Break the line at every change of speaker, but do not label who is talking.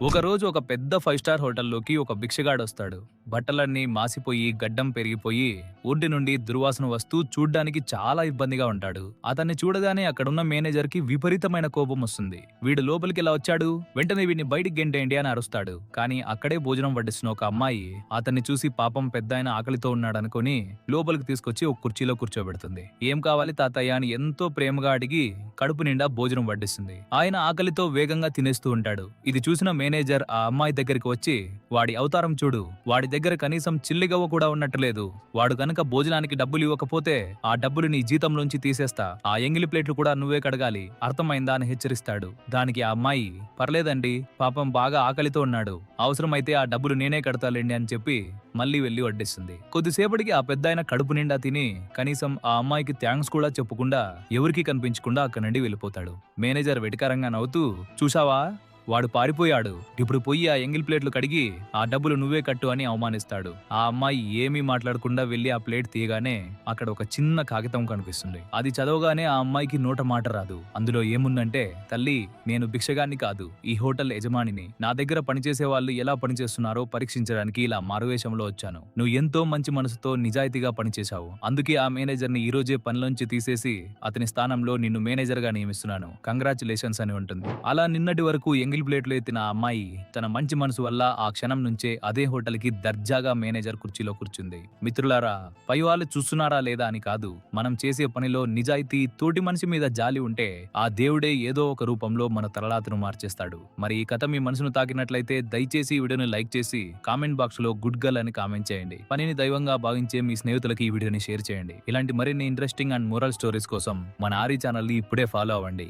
ఒకరోజు ఒక పెద్ద 5 స్టార్ హోటల్లోకి ఒక భిక్షగాడొస్తాడు. బట్టలన్నీ మాసిపోయి, గడ్డం పెరిగిపోయి, ఊర్డి నుండి దుర్వాసన వస్తూ చూడ్డానికి చాలా ఇబ్బందిగా ఉంటాడు. అతన్ని చూడగానే అక్కడున్న మేనేజర్కి విపరీతమైన కోపం వస్తుంది. వీడు లోపలికి ఎలా వచ్చాడు? వెంటనే వీడిని బయటికి గెంటేయండి అని అరుస్తాడు. కానీ అక్కడే భోజనం వడ్డిస్తున్న ఒక అమ్మాయి అతన్ని చూసి పాపం పెద్దాయన ఆకలితో ఉన్నాడనుకొని లోపలికి తీసుకొచ్చి ఒక కుర్చీలో కూర్చోబెడుతుంది. ఏం కావాలి తాతయ్య అని ఎంతో ప్రేమగా అడిగి కడుపు నిండా భోజనం వడ్డిస్తుంది. ఆయన ఆకలితో వేగంగా తినేస్తూ ఉంటాడు. ఇది చూసిన మేనేజర్ ఆ అమ్మాయి దగ్గరికి వచ్చి, వాడి అవతారం చూడు, వాడి దగ్గర కనీసం చిల్లిగవ్వ కూడా ఉన్నట్టు లేదు. వాడు గనక భోజనానికి డబ్బులు ఇవ్వకపోతే ఆ డబ్బులు నీ జీతంలోంచి తీసేస్తా, ఆ ఎంగిలి ప్లేట్లు కూడా నువ్వే కడగాలి, అర్థమైందా అని హెచ్చరిస్తాడు. దానికి ఆ అమ్మాయి, పర్లేదండి, పాపం బాగా ఆకలితో ఉన్నాడు, అవసరమైతే ఆ డబ్బులు నేనే కడతాలేండి అని చెప్పి మళ్ళీ వెళ్లి వడ్డిస్తుంది. కొద్దిసేపటికి ఆ పెద్దాయన కడుపు నిండా తిని కనీసం ఆ అమ్మాయికి థ్యాంక్స్ కూడా చెప్పకుండా ఎవరికీ కనిపించకుండా అక్కడి నుండి వెళ్ళిపోతాడు. మేనేజర్ వెటకారంగా నవ్వుతూ, చూశావా, వాడు పారిపోయాడు, ఇప్పుడు పోయి ఆ ఎంగిల్ ప్లేట్లు కడిగి ఆ డబ్బులు నువ్వే కట్టు అని అవమానిస్తాడు. ఆ అమ్మాయి ఏమీ మాట్లాడకుండా వెళ్లి ఆ ప్లేట్ తీయగానే అక్కడ ఒక చిన్న కాగితం కనిపిస్తుంది. అది చదవగానే ఆ అమ్మాయికి నోట మాట రాదు. అందులో ఏముందంటే, తల్లి, నేను భిక్షగాన్ని కాదు, ఈ హోటల్ యజమానిని. నా దగ్గర పనిచేసే వాళ్ళు ఎలా పనిచేస్తున్నారో పరీక్షించడానికి ఇలా మారువేషంలో వచ్చాను. నువ్వు ఎంతో మంచి మనసుతో నిజాయితీగా పనిచేశావు, అందుకే ఆ మేనేజర్ ని ఈ రోజే పనిలోంచి తీసేసి అతని స్థానంలో నిన్ను మేనేజర్ గా నియమిస్తున్నాను, కంగ్రాచులేషన్స్ అని ఉంటుంది. అలా నిన్నటి వరకు ఎంగిల్ ప్లేట్లు ఎత్తిన ఆ అమ్మాయి తన మంచి మనసు వల్ల ఆ క్షణం నుంచే అదే హోటల్ కి దర్జాగా మేనేజర్ కుర్చీలో కూర్చుంది. మిత్రులారా, పై వాళ్ళు చూస్తున్నారా లేదా అని కాదు, మనం చేసే పనిలో నిజాయితీ, తోటి మనిషి మీద జాలి ఉంటే ఆ దేవుడే ఏదో ఒక రూపంలో మన తలరాతను మార్చేస్తాడు. మరి ఈ కథ మీ మనసును తాకినట్లయితే దయచేసి ఈ వీడియోని లైక్ చేసి కామెంట్ బాక్స్ లో గుడ్ గర్ల్ అని కామెంట్ చేయండి. పనిని దైవంగా భావించే మీ స్నేహితులకి ఈ వీడియోని షేర్ చేయండి. ఇలాంటి మరిన్ని ఇంట్రెస్టింగ్ అండ్ మోరల్ స్టోరీస్ కోసం మన ఆరి ఛానల్ ని ఇప్పుడే ఫాలో అవ్వండి.